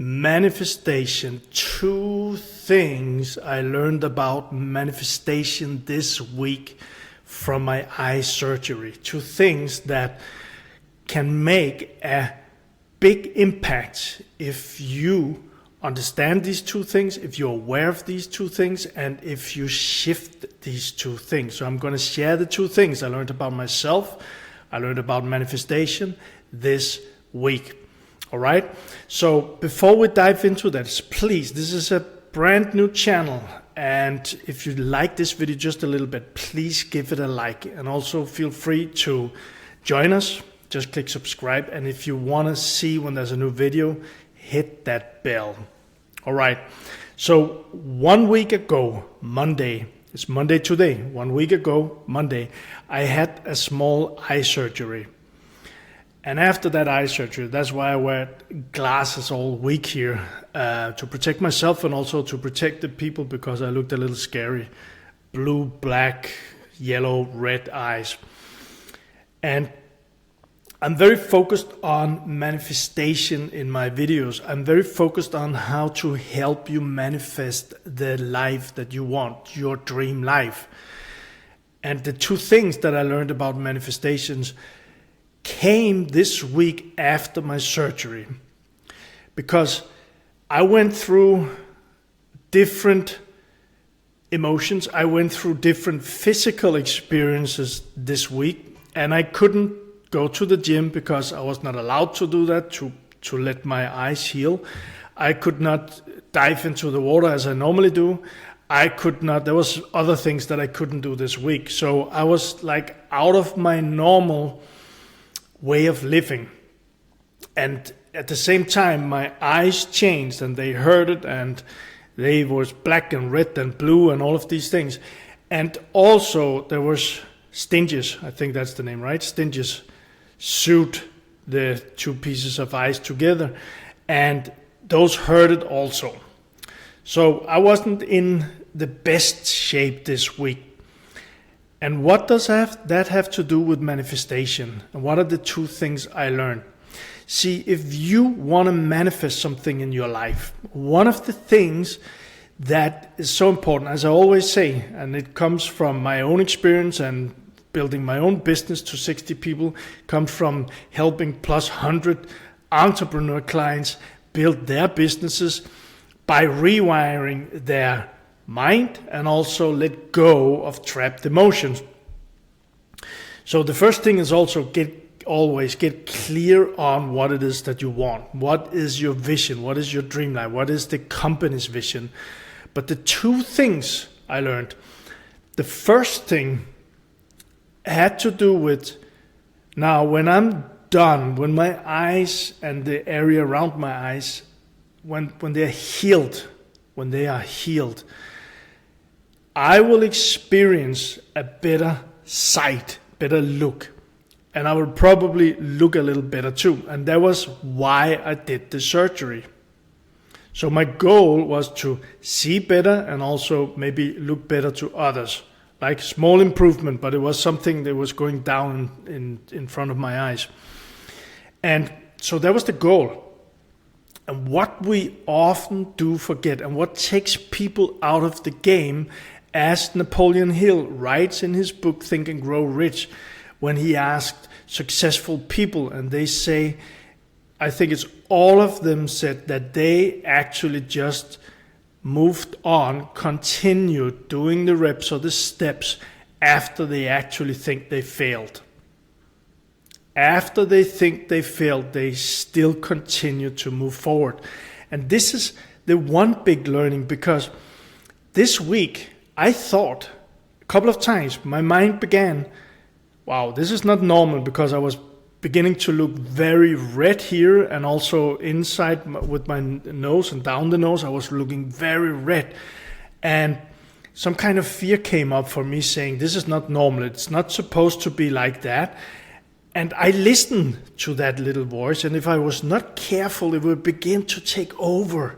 Manifestation. 2 things I learned about manifestation this week from my eye surgery. 2 things that can make a big impact if you understand these 2 things, if you're aware of these 2 things, and if you shift these 2 things. So I'm going to share the 2 things I learned about myself, I learned about manifestation this week. All right, so before we dive into that, please, this is a brand new channel, and if you like this video just a little bit, please give it a like, and also feel free to join us. Just click subscribe, and if you want to see when there's a new video, hit that bell. All right, so 1 week ago, Monday, it's Monday today, 1 week ago, Monday, I had a small eye surgery. And after that eye surgery, that's why I wear glasses all week here, to protect myself and also to protect the people, because I looked a little scary. Blue, black, yellow, red eyes. And I'm very focused on manifestation in my videos. I'm very focused on how to help you manifest the life that you want, your dream life. And the 2 things that I learned about manifestations came this week after my surgery, because I went through different emotions, I went through different physical experiences this week, and I couldn't go to the gym because I was not allowed to do that, to let my eyes heal. I could not dive into the water as I normally do. I could not, there was other things that I couldn't do this week. So I was like out of my normal way of living, and at the same time my eyes changed and they hurted, and they was black and red and blue and all of these things. And also there was stinges, I think that's the name, right? Stinges sewed the 2 pieces of eyes together, and those hurted also. So I wasn't in the best shape this week. And what does that have to do with manifestation? And what are the 2 things I learned? See, if you want to manifest something in your life, one of the things that is so important, as I always say, and it comes from my own experience and building my own business to 60 people, comes from helping plus 100 entrepreneur clients build their businesses by rewiring their mind and also let go of trapped emotions. So the first thing is also always get clear on what it is that you want. What is your vision? What is your dream life? What is the company's vision? But the 2 things I learned, the first thing had to do with, now when I'm done, when my eyes and the area around my eyes, when they're healed, I will experience a better sight, better look, and I will probably look a little better too. And that was why I did the surgery. So my goal was to see better and also maybe look better to others. Like small improvement, but it was something that was going down in front of my eyes. And so that was the goal. And what we often do forget, and what takes people out of the game, as Napoleon Hill writes in his book Think and Grow Rich, when he asked successful people, and they say, I think it's all of them said that they actually just moved on, continued doing the reps or the steps after they actually think they failed. After they think they failed, they still continue to move forward. And this is the one big learning, because this week I thought a couple of times, my mind began, wow, this is not normal, because I was beginning to look very red here, and also inside with my nose and down the nose, I was looking very red. And some kind of fear came up for me saying, this is not normal, it's not supposed to be like that. And I listened to that little voice, and if I was not careful, it would begin to take over,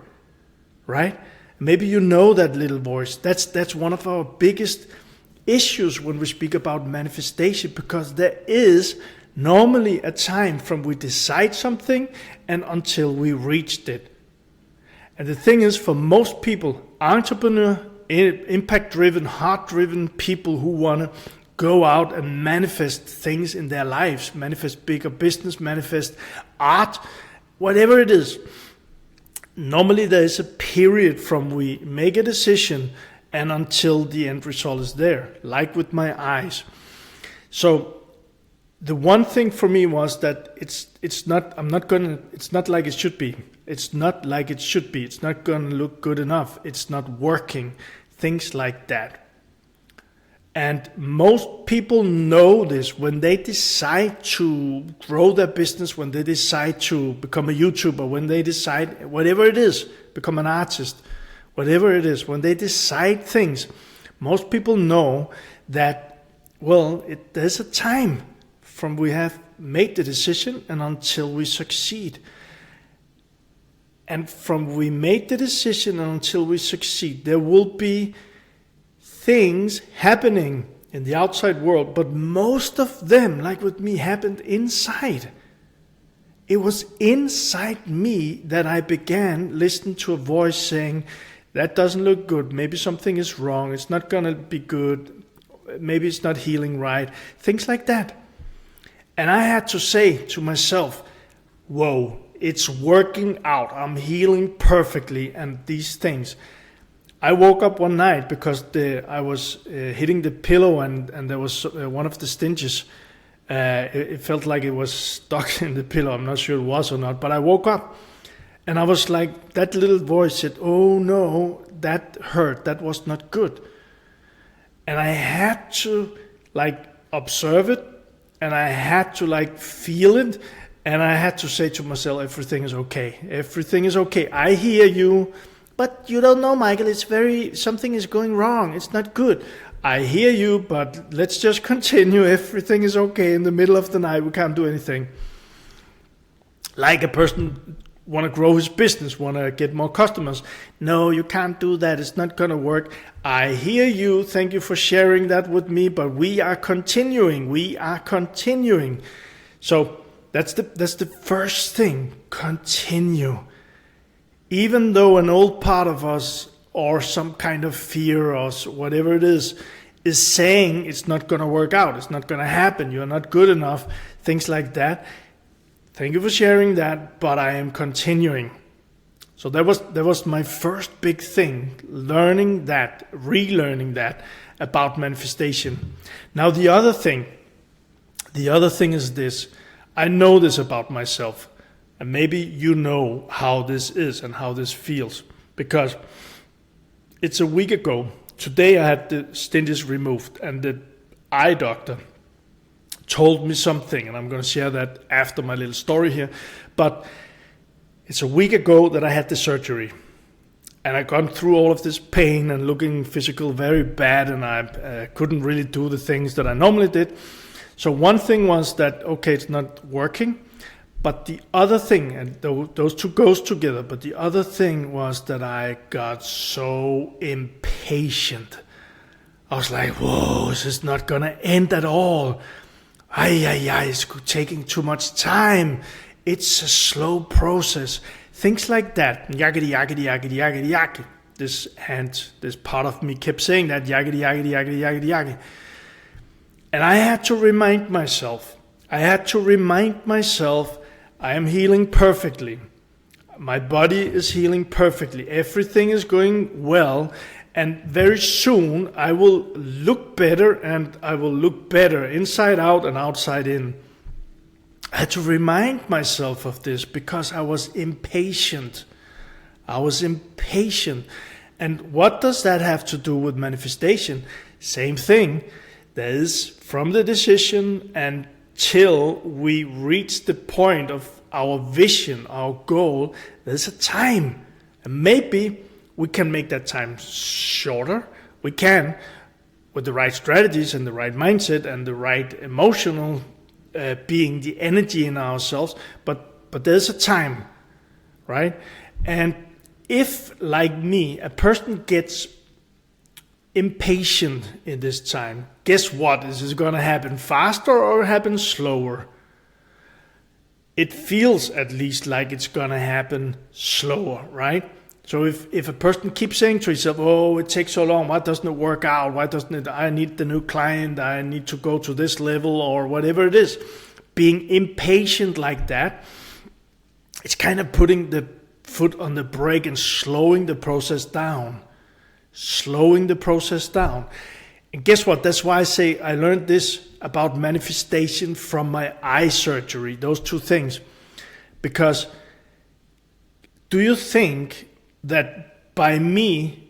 right? Maybe you know that little voice. That's one of our biggest issues when we speak about manifestation, because there is normally a time from we decide something and until we reached it. And the thing is, for most people, entrepreneur, impact-driven, heart-driven people who want to go out and manifest things in their lives, manifest bigger business, manifest art, whatever it is. Normally there is a period from we make a decision and until the end result is there, like with my eyes. So the one thing for me was that it's not like it should be. It's not like it should be. It's not going to look good enough. It's not working. Things like that. And most people know this when they decide to grow their business, when they decide to become a YouTuber, when they decide, whatever it is, become an artist, whatever it is, when they decide things, most people know that, well, there's a time from we have made the decision and until we succeed. And from we made the decision and until we succeed, there will be things happening in the outside world, but most of them, like with me, happened inside. It was inside me that I began listening to a voice saying, that doesn't look good, maybe something is wrong, it's not going to be good, maybe it's not healing right, things like that. And I had to say to myself, whoa, it's working out, I'm healing perfectly, and these things. I woke up one night because I was hitting the pillow and there was one of the stitches. It felt like it was stuck in the pillow. I'm not sure it was or not, but I woke up and I was like, that little voice said, oh no, that hurt, that was not good. And I had to like observe it and I had to like feel it and I had to say to myself, everything is okay. Everything is okay. I hear you. But you don't know, Michael, something is going wrong. It's not good. I hear you, but let's just continue. Everything is okay. In the middle of the night, we can't do anything. Like a person want to grow his business, want to get more customers. No, you can't do that. It's not going to work. I hear you. Thank you for sharing that with me, but we are continuing. We are continuing. So that's the first thing. Continue. Even though an old part of us or some kind of fear or whatever it is saying it's not going to work out, it's not going to happen, you're not good enough, things like that. Thank you for sharing that, but I am continuing. So that was my first big thing, learning that, relearning that about manifestation. Now the other thing is this. I know this about myself. And maybe you know how this is and how this feels. Because it's a week ago. Today I had the stitches removed. And the eye doctor told me something. And I'm going to share that after my little story here. But it's a week ago that I had the surgery. And I gone through all of this pain and looking physical very bad. And I couldn't really do the things that I normally did. So one thing was that, okay, it's not working. But the other thing, and those two goes together, but the other thing was that I got so impatient. I was like, whoa, this is not going to end at all. It's taking too much time. It's a slow process. Things like that. Yakety, yakety, yakety, yakety, yakety. This part of me kept saying that, yakety, yakety, yakety, yakety, yakety. And I had to remind myself, I am healing perfectly. My body is healing perfectly. Everything is going well. And very soon I will look better, and I will look better inside out and outside in. I had to remind myself of this because I was impatient. And what does that have to do with manifestation? Same thing. That is from the decision until we reach the point of our vision, our goal, there's a time. And maybe we can make that time shorter. We can, with the right strategies and the right mindset and the right emotional being, the energy in ourselves. But there's a time, right? And if, like me, a person gets impatient in this time, guess what? Is this going to happen faster or happen slower? It feels at least like it's going to happen slower, right? So if a person keeps saying to himself, oh, it takes so long, why doesn't it work out? Why doesn't it, I need the new client, I need to go to this level or whatever it is. Being impatient like that, it's kind of putting the foot on the brake and slowing the process down. Slowing the process down. And guess what? That's why I say I learned this about manifestation from my eye surgery, those two things. Because do you think that by me,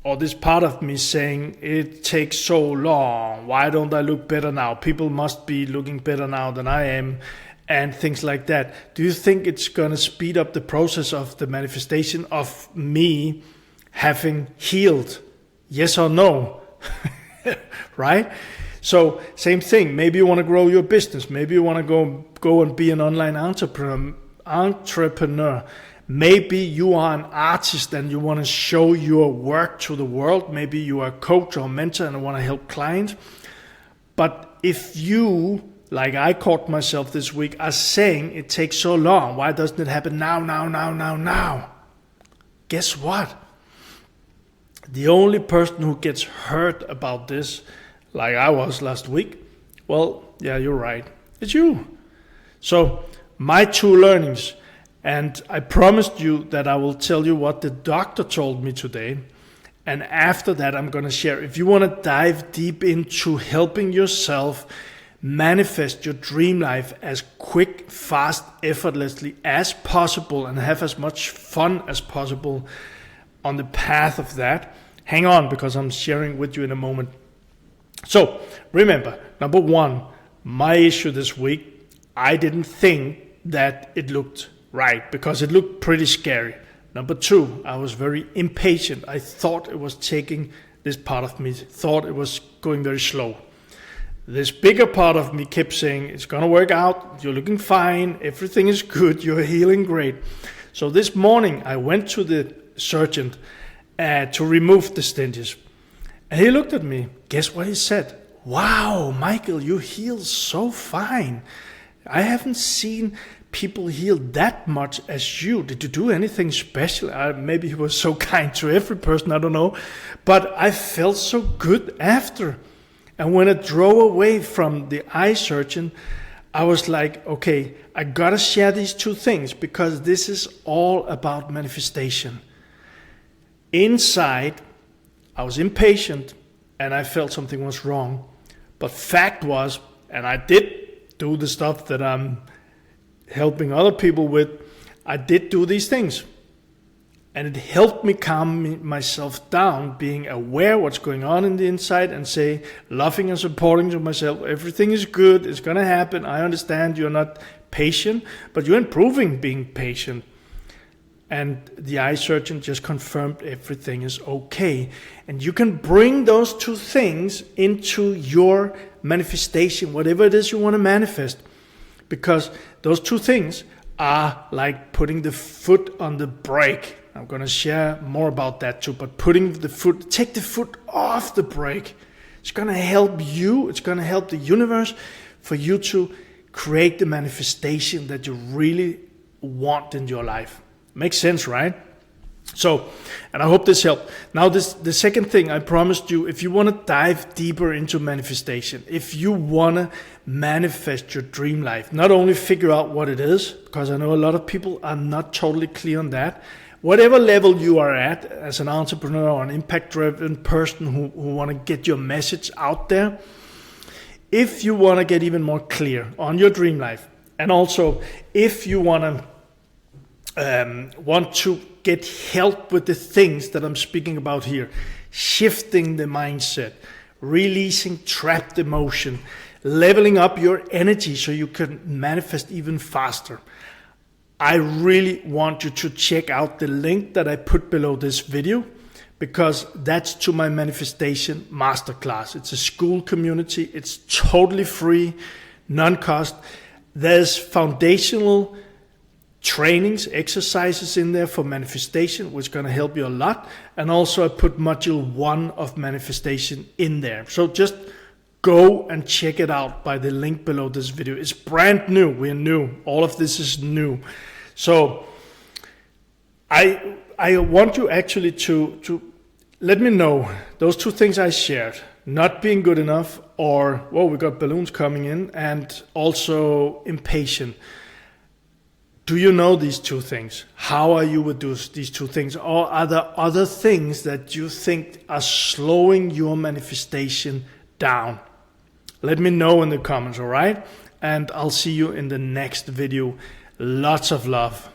or this part of me saying, it takes so long, why don't I look better now? People must be looking better now than I am, and things like that. Do you think it's going to speed up the process of the manifestation of me having healed? Yes or no? Right? So same thing. Maybe you want to grow your business. Maybe you want to go and be an online entrepreneur. Maybe you are an artist and you want to show your work to the world. Maybe you are a coach or mentor and want to help clients. But if you, like I caught myself this week, are saying it takes so long, why doesn't it happen now? Guess what? The only person who gets hurt about this, like I was last week, well, yeah, you're right, it's you. So my two learnings, and I promised you that I will tell you what the doctor told me today. And after that, I'm going to share. If you want to dive deep into helping yourself manifest your dream life as quick, fast, effortlessly as possible and have as much fun as possible on the path of that, hang on, because I'm sharing with you in a moment. So remember, number one, my issue this week, I didn't think that it looked right, because it looked pretty scary. Number two, I was very impatient. I thought it was taking, this part of me thought it was going very slow. This bigger part of me kept saying, it's going to work out, you're looking fine, everything is good, you're healing great. So this morning I went to the surgeon to remove the stitches. And he looked at me. Guess what he said? Wow, Michael, you heal so fine. I haven't seen people heal that much as you. Did you do anything special? Maybe he was so kind to every person, I don't know. But I felt so good after. And when I drove away from the eye surgeon, I was like, okay, I gotta share these two things, because this is all about manifestation. Inside, I was impatient and I felt something was wrong. But fact was, and I did do the stuff that I'm helping other people with, I did do these things. And it helped me calm myself down, being aware what's going on in the inside, and say, loving and supporting to myself, everything is good, it's going to happen. I understand you're not patient, but you're improving being patient. And the eye surgeon just confirmed everything is okay. And you can bring those two things into your manifestation, whatever it is you want to manifest. Because those two things are like putting the foot on the brake. I'm going to share more about that too. But take the foot off the brake. It's going to help you. It's going to help the universe for you to create the manifestation that you really want in your life. Makes sense, right? So, and I hope this helped. Now, the second thing I promised you, if you want to dive deeper into manifestation, if you want to manifest your dream life, not only figure out what it is, because I know a lot of people are not totally clear on that. Whatever level you are at as an entrepreneur or an impact-driven person who want to get your message out there, if you want to get even more clear on your dream life, and also if you want to get help with the things that I'm speaking about here, shifting the mindset, releasing trapped emotion, leveling up your energy so you can manifest even faster, I really want you to check out the link that I put below this video, because that's to my manifestation masterclass. It's a school community. It's totally free, non-cost. There's foundational trainings, exercises in there for manifestation, which is going to help you a lot. And also I put module 1 of manifestation in there. So just go and check it out by the link below this video. It's brand new. We're new. All of this is new. So I want you actually to let me know those two things I shared, not being good enough, or, well, we got balloons coming in, and also impatient. Do you know these two things? How are you with these two things? Or are there other things that you think are slowing your manifestation down? Let me know in the comments, all right? And I'll see you in the next video. Lots of love.